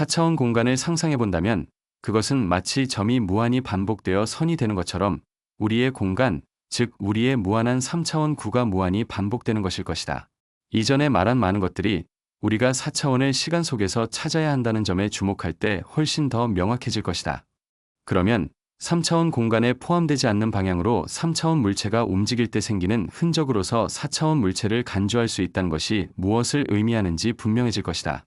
4차원 공간을 상상해 본다면 그것은 마치 점이 무한히 반복되어 선이 되는 것처럼 우리의 공간, 즉 우리의 무한한 3차원 구가 무한히 반복되는 것일 것이다. 이전에 말한 많은 것들이 우리가 4차원을 시간 속에서 찾아야 한다는 점에 주목할 때 훨씬 더 명확해질 것이다. 그러면 3차원 공간에 포함되지 않는 방향으로 3차원 물체가 움직일 때 생기는 흔적으로서 4차원 물체를 간주할 수 있다는 것이 무엇을 의미하는지 분명해질 것이다.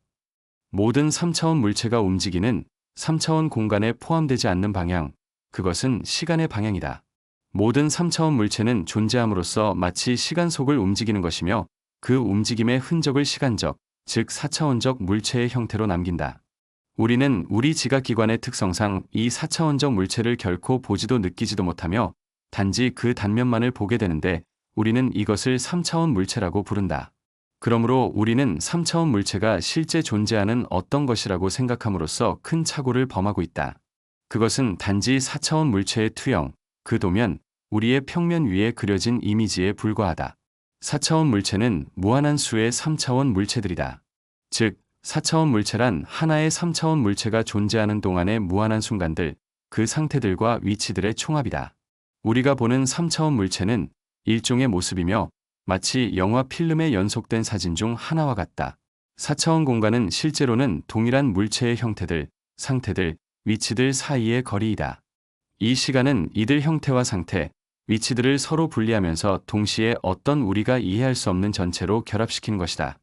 모든 3차원 물체가 움직이는 3차원 공간에 포함되지 않는 방향, 그것은 시간의 방향이다. 모든 3차원 물체는 존재함으로써 마치 시간 속을 움직이는 것이며 그 움직임의 흔적을 시간적, 즉 4차원적 물체의 형태로 남긴다. 우리는 우리 지각기관의 특성상 이 4차원적 물체를 결코 보지도 느끼지도 못하며 단지 그 단면만을 보게 되는데 우리는 이것을 3차원 물체라고 부른다. 그러므로 우리는 3차원 물체가 실제 존재하는 어떤 것이라고 생각함으로써 큰 착오를 범하고 있다. 그것은 단지 4차원 물체의 투영, 그 도면, 우리의 평면 위에 그려진 이미지에 불과하다. 4차원 물체는 무한한 수의 3차원 물체들이다. 즉, 4차원 물체란 하나의 3차원 물체가 존재하는 동안의 무한한 순간들, 그 상태들과 위치들의 총합이다. 우리가 보는 3차원 물체는 일종의 모습이며 마치 영화 필름에 연속된 사진 중 하나와 같다. 4차원 공간은 실제로는 동일한 물체의 형태들, 상태들, 위치들 사이의 거리이다. 이 시간은 이들 형태와 상태, 위치들을 서로 분리하면서 동시에 어떤 우리가 이해할 수 없는 전체로 결합시키는 것이다.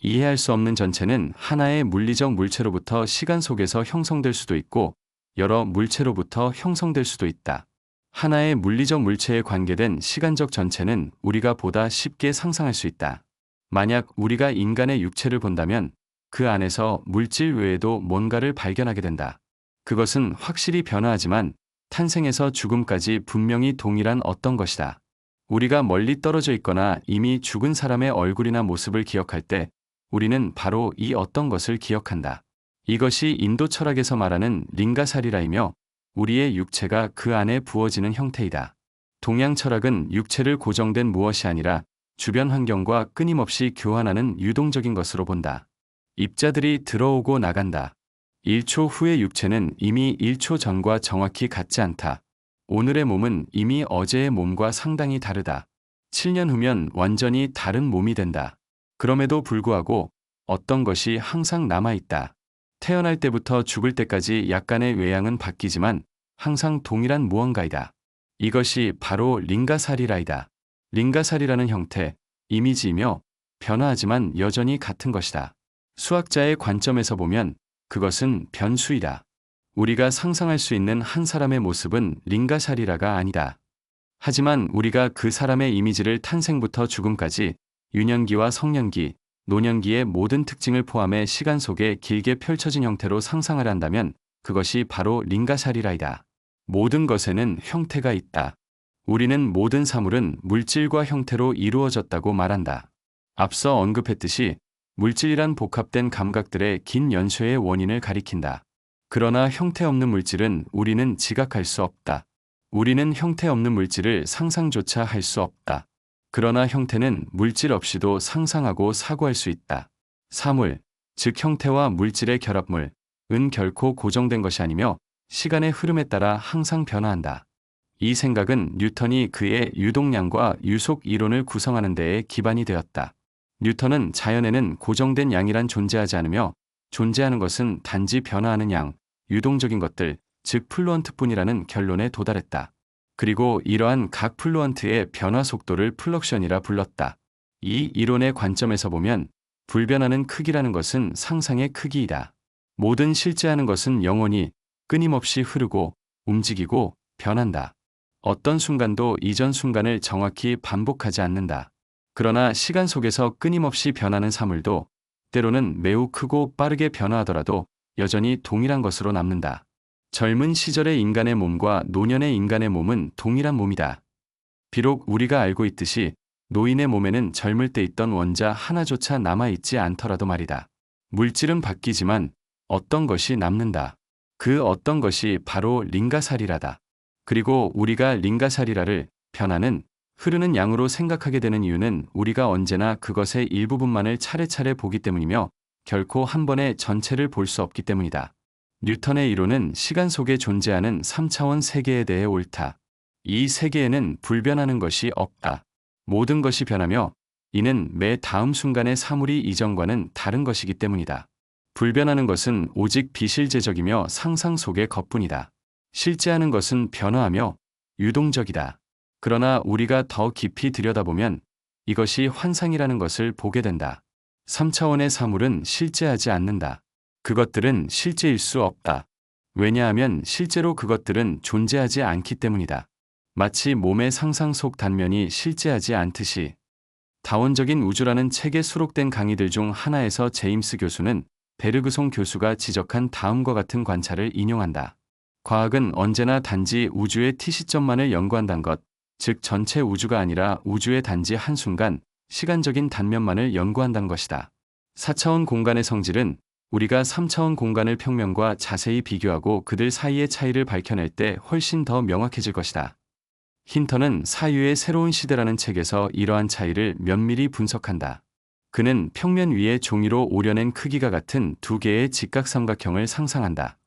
이해할 수 없는 전체는 하나의 물리적 물체로부터 시간 속에서 형성될 수도 있고 여러 물체로부터 형성될 수도 있다. 하나의 물리적 물체에 관계된 시간적 전체는 우리가 보다 쉽게 상상할 수 있다. 만약 우리가 인간의 육체를 본다면 그 안에서 물질 외에도 뭔가를 발견하게 된다. 그것은 확실히 변화하지만 탄생에서 죽음까지 분명히 동일한 어떤 것이다. 우리가 멀리 떨어져 있거나 이미 죽은 사람의 얼굴이나 모습을 기억할 때 우리는 바로 이 어떤 것을 기억한다. 이것이 인도 철학에서 말하는 링가사리라이며 우리의 육체가 그 안에 부어지는 형태이다. 동양 철학은 육체를 고정된 무엇이 아니라 주변 환경과 끊임없이 교환하는 유동적인 것으로 본다. 입자들이 들어오고 나간다. 1초 후의 육체는 이미 1초 전과 정확히 같지 않다. 오늘의 몸은 이미 어제의 몸과 상당히 다르다. 7년 후면 완전히 다른 몸이 된다. 그럼에도 불구하고 어떤 것이 항상 남아있다. 태어날 때부터 죽을 때까지 약간의 외양은 바뀌지만 항상 동일한 무언가이다. 이것이 바로 링가사리라이다. 링가사리라는 형태, 이미지이며 변화하지만 여전히 같은 것이다. 수학자의 관점에서 보면 그것은 변수이다. 우리가 상상할 수 있는 한 사람의 모습은 링가사리라가 아니다. 하지만 우리가 그 사람의 이미지를 탄생부터 죽음까지 유년기와 성년기, 노년기의 모든 특징을 포함해 시간 속에 길게 펼쳐진 형태로 상상을 한다면 그것이 바로 링가사리라이다. 모든 것에는 형태가 있다. 우리는 모든 사물은 물질과 형태로 이루어졌다고 말한다. 앞서 언급했듯이 물질이란 복합된 감각들의 긴 연쇄의 원인을 가리킨다. 그러나 형태 없는 물질은 우리는 지각할 수 없다. 우리는 형태 없는 물질을 상상조차 할 수 없다. 그러나 형태는 물질 없이도 상상하고 사고할 수 있다. 사물, 즉 형태와 물질의 결합물, 은 결코 고정된 것이 아니며 시간의 흐름에 따라 항상 변화한다. 이 생각은 뉴턴이 그의 유동량과 유속 이론을 구성하는 데에 기반이 되었다. 뉴턴은 자연에는 고정된 양이란 존재하지 않으며 존재하는 것은 단지 변화하는 양, 유동적인 것들, 즉 플루언트뿐이라는 결론에 도달했다. 그리고 이러한 각 플루언트의 변화 속도를 플럭션이라 불렀다. 이 이론의 관점에서 보면 불변하는 크기라는 것은 상상의 크기이다. 모든 실제하는 것은 영원히 끊임없이 흐르고 움직이고 변한다. 어떤 순간도 이전 순간을 정확히 반복하지 않는다. 그러나 시간 속에서 끊임없이 변하는 사물도 때로는 매우 크고 빠르게 변화하더라도 여전히 동일한 것으로 남는다. 젊은 시절의 인간의 몸과 노년의 인간의 몸은 동일한 몸이다. 비록 우리가 알고 있듯이 노인의 몸에는 젊을 때 있던 원자 하나조차 남아있지 않더라도 말이다. 물질은 바뀌지만 어떤 것이 남는다. 그 어떤 것이 바로 링가사리라다. 그리고 우리가 링가사리라를 변하는, 흐르는 양으로 생각하게 되는 이유는 우리가 언제나 그것의 일부분만을 차례차례 보기 때문이며 결코 한 번에 전체를 볼 수 없기 때문이다. 뉴턴의 이론은 시간 속에 존재하는 3차원 세계에 대해 옳다. 이 세계에는 불변하는 것이 없다. 모든 것이 변하며 이는 매 다음 순간의 사물이 이전과는 다른 것이기 때문이다. 불변하는 것은 오직 비실제적이며 상상 속의 것뿐이다. 실제하는 것은 변화하며 유동적이다. 그러나 우리가 더 깊이 들여다보면 이것이 환상이라는 것을 보게 된다. 3차원의 사물은 실제하지 않는다. 그것들은 실제일 수 없다. 왜냐하면 실제로 그것들은 존재하지 않기 때문이다. 마치 몸의 상상 속 단면이 실제하지 않듯이. 다원적인 우주라는 책에 수록된 강의들 중 하나에서 제임스 교수는 베르그송 교수가 지적한 다음과 같은 관찰을 인용한다. 과학은 언제나 단지 우주의 T시점만을 연구한다는 것, 즉 전체 우주가 아니라 우주의 단지 한순간, 시간적인 단면만을 연구한다는 것이다. 4차원 공간의 성질은 우리가 3차원 공간을 평면과 자세히 비교하고 그들 사이의 차이를 밝혀낼 때 훨씬 더 명확해질 것이다. 힌터는 사유의 새로운 시대라는 책에서 이러한 차이를 면밀히 분석한다. 그는 평면 위에 종이로 오려낸 크기가 같은 두 개의 직각삼각형을 상상한다.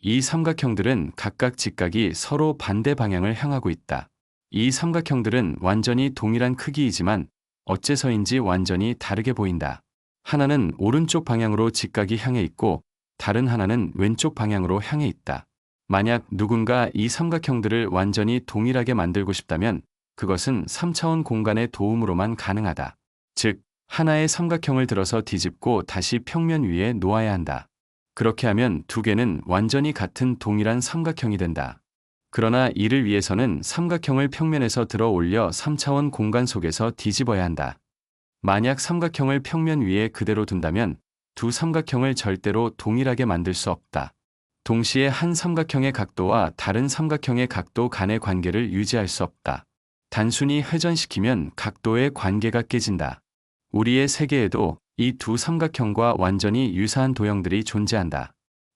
이 삼각형들은 각각 직각이 서로 반대 방향을 향하고 있다. 이 삼각형들은 완전히 동일한 크기이지만 어째서인지 완전히 다르게 보인다. 하나는 오른쪽 방향으로 직각이 향해 있고 다른 하나는 왼쪽 방향으로 향해 있다. 만약 누군가 이 삼각형들을 완전히 동일하게 만들고 싶다면 그것은 3차원 공간의 도움으로만 가능하다. 즉, 하나의 삼각형을 들어서 뒤집고 다시 평면 위에 놓아야 한다. 그렇게 하면 두 개는 완전히 같은 동일한 삼각형이 된다. 그러나 이를 위해서는 삼각형을 평면에서 들어 올려 3차원 공간 속에서 뒤집어야 한다. 만약 삼각형을 평면 위에 그대로 둔다면 두 삼각형을 절대로 동일하게 만들 수 없다. 동시에 한 삼각형의 각도와 다른 삼각형의 각도 간의 관계를 유지할 수 없다. 단순히 회전시키면 각도의 관계가 깨진다. 우리의 세계에도 이 두 삼각형과 완전히 유사한 도형들이 존재한다.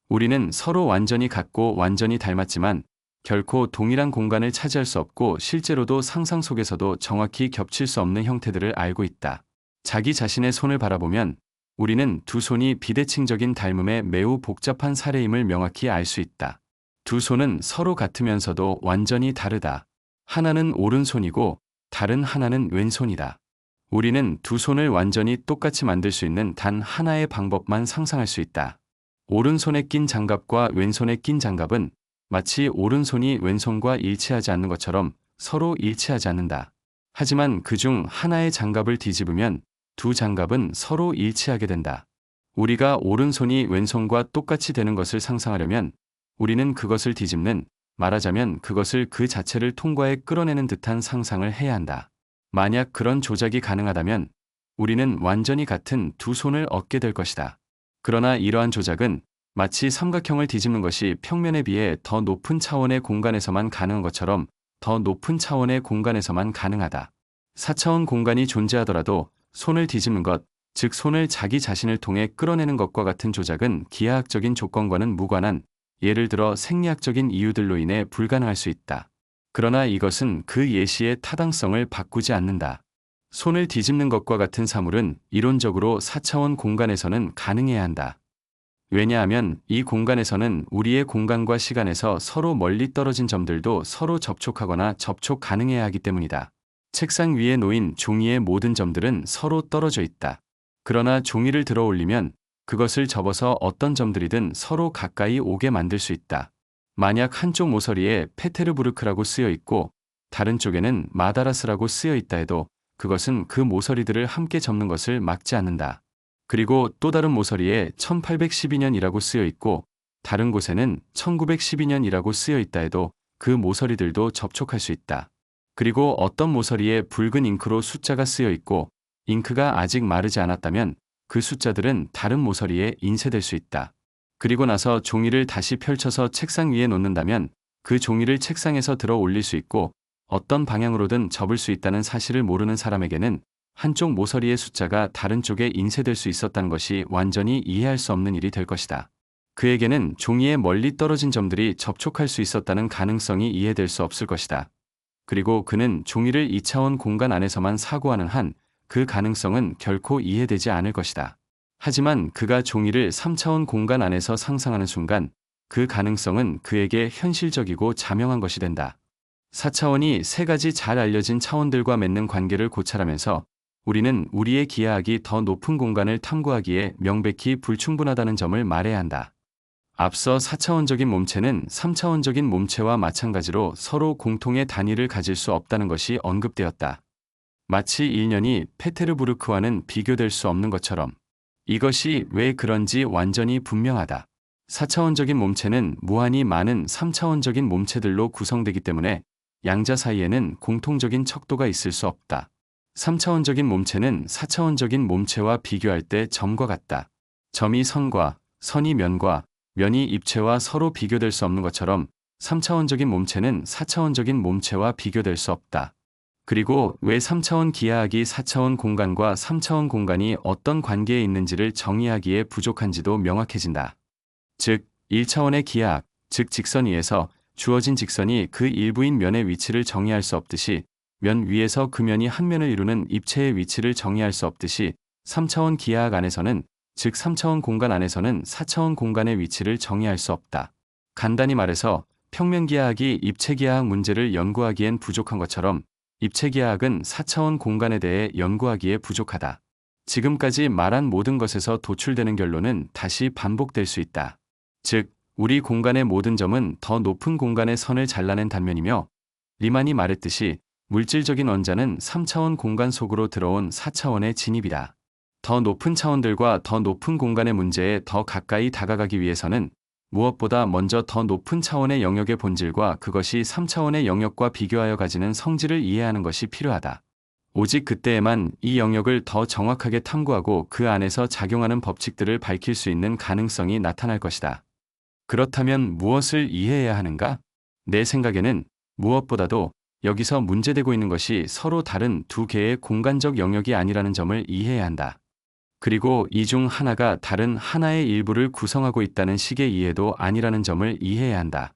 우리는 서로 완전히 같고 완전히 닮았지만 결코 동일한 공간을 차지할 수 없고 실제로도 상상 속에서도 정확히 겹칠 수 없는 형태들을 알고 있다. 자기 자신의 손을 바라보면 우리는 두 손이 비대칭적인 닮음의 매우 복잡한 사례임을 명확히 알 수 있다. 두 손은 서로 같으면서도 완전히 다르다. 하나는 오른손이고 다른 하나는 왼손이다. 우리는 두 손을 완전히 똑같이 만들 수 있는 단 하나의 방법만 상상할 수 있다. 오른손에 낀 장갑과 왼손에 낀 장갑은 마치 오른손이 왼손과 일치하지 않는 것처럼 서로 일치하지 않는다. 하지만 그중 하나의 장갑을 뒤집으면 두 장갑은 서로 일치하게 된다. 우리가 오른손이 왼손과 똑같이 되는 것을 상상하려면 우리는 그것을 뒤집는, 말하자면 그것을 그 자체를 통과해 끌어내는 듯한 상상을 해야 한다. 만약 그런 조작이 가능하다면 우리는 완전히 같은 두 손을 얻게 될 것이다. 그러나 이러한 조작은 마치 삼각형을 뒤집는 것이 평면에 비해 더 높은 차원의 공간에서만 가능한 것처럼 더 높은 차원의 공간에서만 가능하다. 4차원 공간이 존재하더라도 손을 뒤집는 것, 즉 손을 자기 자신을 통해 끌어내는 것과 같은 조작은 기하학적인 조건과는 무관한, 예를 들어 생리학적인 이유들로 인해 불가능할 수 있다. 그러나 이것은 그 예시의 타당성을 바꾸지 않는다. 손을 뒤집는 것과 같은 사물은 이론적으로 4차원 공간에서는 가능해야 한다. 왜냐하면 이 공간에서는 우리의 공간과 시간에서 서로 멀리 떨어진 점들도 서로 접촉하거나 접촉 가능해야 하기 때문이다. 책상 위에 놓인 종이의 모든 점들은 서로 떨어져 있다. 그러나 종이를 들어 올리면 그것을 접어서 어떤 점들이든 서로 가까이 오게 만들 수 있다. 만약 한쪽 모서리에 페테르부르크라고 쓰여 있고 다른 쪽에는 마다라스라고 쓰여 있다 해도 그것은 그 모서리들을 함께 접는 것을 막지 않는다. 그리고 또 다른 모서리에 1812년이라고 쓰여 있고 다른 곳에는 1912년이라고 쓰여 있다 해도 그 모서리들도 접촉할 수 있다. 그리고 어떤 모서리에 붉은 잉크로 숫자가 쓰여 있고 잉크가 아직 마르지 않았다면 그 숫자들은 다른 모서리에 인쇄될 수 있다. 그리고 나서 종이를 다시 펼쳐서 책상 위에 놓는다면 그 종이를 책상에서 들어 올릴 수 있고 어떤 방향으로든 접을 수 있다는 사실을 모르는 사람에게는 한쪽 모서리의 숫자가 다른 쪽에 인쇄될 수 있었다는 것이 완전히 이해할 수 없는 일이 될 것이다. 그에게는 종이에 멀리 떨어진 점들이 접촉할 수 있었다는 가능성이 이해될 수 없을 것이다. 그리고 그는 종이를 2차원 공간 안에서만 사고하는 한 그 가능성은 결코 이해되지 않을 것이다. 하지만 그가 종이를 3차원 공간 안에서 상상하는 순간 그 가능성은 그에게 현실적이고 자명한 것이 된다. 4차원이 세 가지 잘 알려진 차원들과 맺는 관계를 고찰하면서 우리는 우리의 기하학이 더 높은 공간을 탐구하기에 명백히 불충분하다는 점을 말해야 한다. 앞서 4차원적인 몸체는 3차원적인 몸체와 마찬가지로 서로 공통의 단위를 가질 수 없다는 것이 언급되었다. 마치 일년이 페테르부르크와는 비교될 수 없는 것처럼 이것이 왜 그런지 완전히 분명하다. 4차원적인 몸체는 무한히 많은 3차원적인 몸체들로 구성되기 때문에 양자 사이에는 공통적인 척도가 있을 수 없다. 3차원적인 몸체는 4차원적인 몸체와 비교할 때 점과 같다. 점이 선과 선이 면과 면이 입체와 서로 비교될 수 없는 것처럼 3차원적인 몸체는 4차원적인 몸체와 비교될 수 없다. 그리고 왜 3차원 기하학이 4차원 공간과 3차원 공간이 어떤 관계에 있는지를 정의하기에 부족한지도 명확해진다. 즉, 1차원의 기하학, 즉 직선 위에서 주어진 직선이 그 일부인 면의 위치를 정의할 수 없듯이 면 위에서 그 면이 한 면을 이루는 입체의 위치를 정의할 수 없듯이 3차원 기하학 안에서는 즉 3차원 공간 안에서는 4차원 공간의 위치를 정의할 수 없다. 간단히 말해서 평면기하학이 입체기하학 문제를 연구하기엔 부족한 것처럼 입체기하학은 4차원 공간에 대해 연구하기에 부족하다. 지금까지 말한 모든 것에서 도출되는 결론은 다시 반복될 수 있다. 즉, 우리 공간의 모든 점은 더 높은 공간의 선을 잘라낸 단면이며 리만이 말했듯이 물질적인 원자는 3차원 공간 속으로 들어온 4차원의 진입이다. 더 높은 차원들과 더 높은 공간의 문제에 더 가까이 다가가기 위해서는 무엇보다 먼저 더 높은 차원의 영역의 본질과 그것이 3차원의 영역과 비교하여 가지는 성질을 이해하는 것이 필요하다. 오직 그때에만 이 영역을 더 정확하게 탐구하고 그 안에서 작용하는 법칙들을 밝힐 수 있는 가능성이 나타날 것이다. 그렇다면 무엇을 이해해야 하는가? 내 생각에는 무엇보다도 여기서 문제되고 있는 것이 서로 다른 두 개의 공간적 영역이 아니라는 점을 이해해야 한다. 그리고 이 중 하나가 다른 하나의 일부를 구성하고 있다는 식의 이해도 아니라는 점을 이해해야 한다.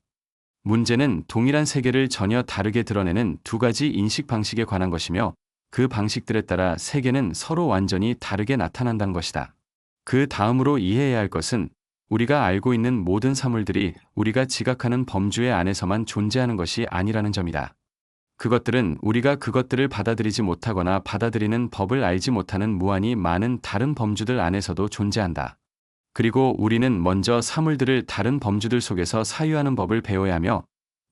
문제는 동일한 세계를 전혀 다르게 드러내는 두 가지 인식 방식에 관한 것이며 그 방식들에 따라 세계는 서로 완전히 다르게 나타난다는 것이다. 그 다음으로 이해해야 할 것은 우리가 알고 있는 모든 사물들이 우리가 지각하는 범주의 안에서만 존재하는 것이 아니라는 점이다. 그것들은 우리가 그것들을 받아들이지 못하거나 받아들이는 법을 알지 못하는 무한히 많은 다른 범주들 안에서도 존재한다. 그리고 우리는 먼저 사물들을 다른 범주들 속에서 사유하는 법을 배워야 하며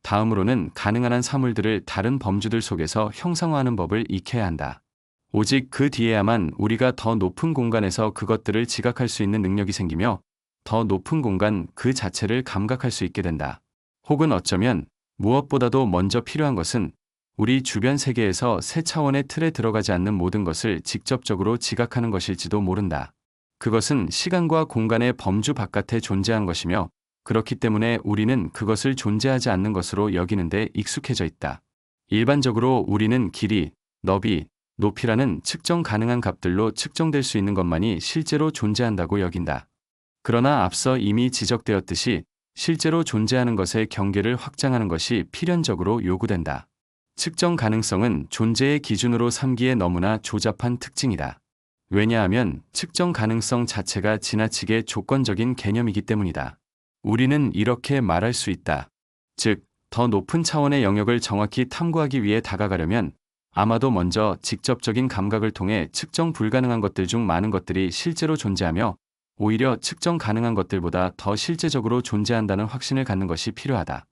다음으로는 가능한 한 사물들을 다른 범주들 속에서 형상화하는 법을 익혀야 한다. 오직 그 뒤에야만 우리가 더 높은 공간에서 그것들을 지각할 수 있는 능력이 생기며 더 높은 공간 그 자체를 감각할 수 있게 된다. 혹은 어쩌면 무엇보다도 먼저 필요한 것은 우리 주변 세계에서 세 차원의 틀에 들어가지 않는 모든 것을 직접적으로 지각하는 것일지도 모른다. 그것은 시간과 공간의 범주 바깥에 존재한 것이며 그렇기 때문에 우리는 그것을 존재하지 않는 것으로 여기는데 익숙해져 있다. 일반적으로 우리는 길이, 너비, 높이라는 측정 가능한 값들로 측정될 수 있는 것만이 실제로 존재한다고 여긴다. 그러나 앞서 이미 지적되었듯이 실제로 존재하는 것의 경계를 확장하는 것이 필연적으로 요구된다. 측정 가능성은 존재의 기준으로 삼기에 너무나 조잡한 특징이다. 왜냐하면 측정 가능성 자체가 지나치게 조건적인 개념이기 때문이다. 우리는 이렇게 말할 수 있다. 즉, 더 높은 차원의 영역을 정확히 탐구하기 위해 다가가려면 아마도 먼저 직접적인 감각을 통해 측정 불가능한 것들 중 많은 것들이 실제로 존재하며 오히려 측정 가능한 것들보다 더 실제적으로 존재한다는 확신을 갖는 것이 필요하다.